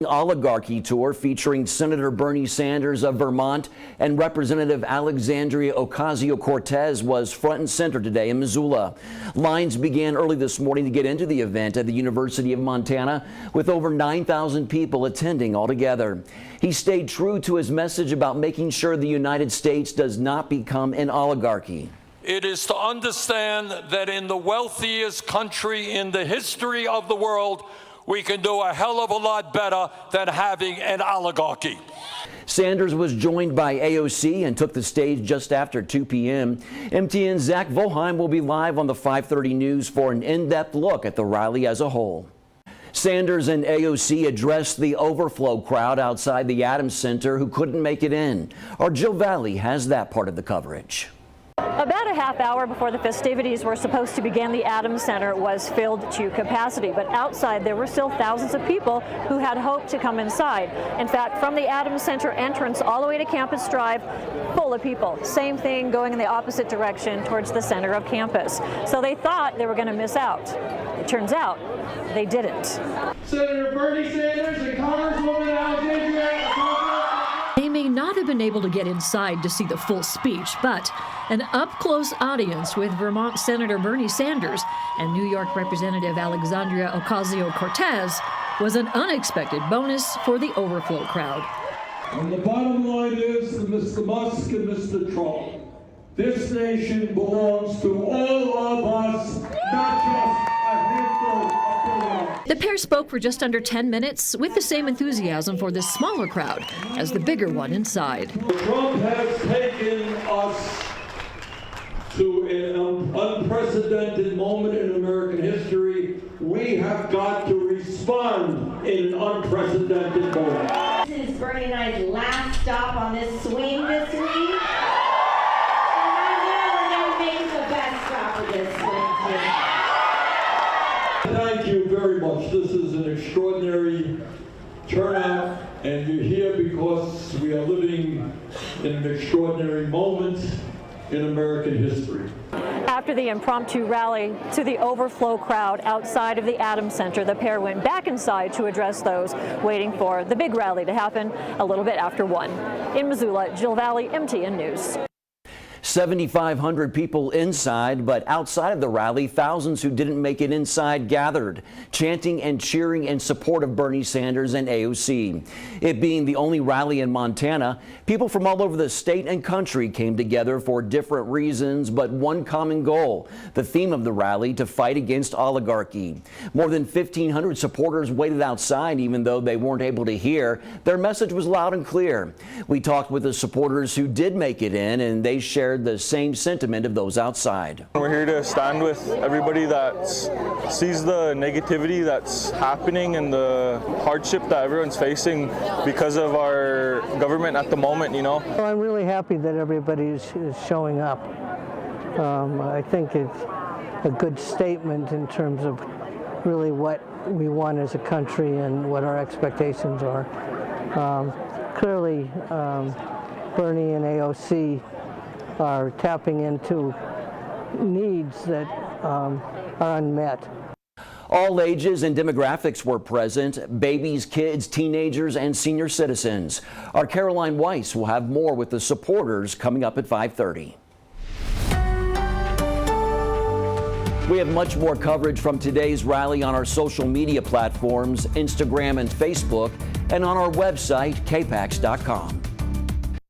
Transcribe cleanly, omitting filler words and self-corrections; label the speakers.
Speaker 1: Oligarchy Tour featuring Senator Bernie Sanders of Vermont and Representative Alexandria Ocasio-Cortez was front and center today in Missoula. Lines began early this morning to get into the event at the University of Montana, with over 9,000 people attending altogether. He stayed true to his message about making sure the United States does not become an oligarchy.
Speaker 2: It is to understand that in the wealthiest country in the history of the world, we can do a hell of a lot better than having an oligarchy.
Speaker 1: Sanders was joined by AOC and took the stage just after 2 p.m. MTN's Zach Volheim will be live on the 5:30 news for an in-depth look at the rally as a whole. Sanders and AOC addressed the overflow crowd outside the Adams Center who couldn't make it in. Our Jill Valley has that part of the coverage.
Speaker 3: About a half hour before the festivities were supposed to begin, the Adams Center was filled to capacity, but outside there were still thousands of people who had hoped to come inside. In fact, from the Adams Center entrance all the way to Campus Drive, full of people. Same thing going in the opposite direction towards the center of campus. So they thought they were going to miss out. It turns out they didn't.
Speaker 4: Senator Bernie Sanders and Congresswoman Alexandria Ocasio-Cortez.
Speaker 5: They may not have been able to get inside to see the full speech, but an up-close audience with Vermont Senator Bernie Sanders and New York Representative Alexandria Ocasio-Cortez was an unexpected bonus for the overflow crowd.
Speaker 4: And the bottom line is, Mr. Musk and Mr. Trump, this nation belongs to all of us, not just a handful of people.
Speaker 5: The pair spoke for just under 10 minutes with the same enthusiasm for this smaller crowd as the bigger one inside.
Speaker 4: Trump has taken us to an unprecedented moment in American history. We have got to respond in an unprecedented moment.
Speaker 6: This is Bernie and I's last stop on this swing this week. And I know we're going to make the best stop of this swing too.
Speaker 4: Thank you very much. This is an extraordinary turnout, and you're here because we are living in an extraordinary moment in American history.
Speaker 3: After the impromptu rally to the overflow crowd outside of the Adams Center, the pair went back inside to address those waiting for the big rally to happen a little bit after 1. In Missoula, Jill Valley, MTN News.
Speaker 1: 7,500 people inside, but outside of the rally, thousands who didn't make it inside gathered, chanting and cheering in support of Bernie Sanders and AOC. It being the only rally in Montana, people from all over the state and country came together for different reasons, but one common goal: the theme of the rally, to fight against oligarchy. More than 1,500 supporters waited outside, even though they weren't able to hear. Their message was loud and clear. We talked with the supporters who did make it in, and they shared the same sentiment of those outside.
Speaker 7: We're here to stand with everybody that sees the negativity that's happening and the hardship that everyone's facing because of our government at the moment, you know.
Speaker 8: Well, I'm really happy that everybody is showing up. I think it's a good statement in terms of really what we want as a country and what our expectations are. Clearly, Bernie and AOC are tapping into needs that are unmet.
Speaker 1: All ages and demographics were present: babies, kids, teenagers, and senior citizens. Our Caroline Weiss will have more with the supporters coming up at 5:30. We have much more coverage from today's rally on our social media platforms, Instagram and Facebook, and on our website, KPAX.com.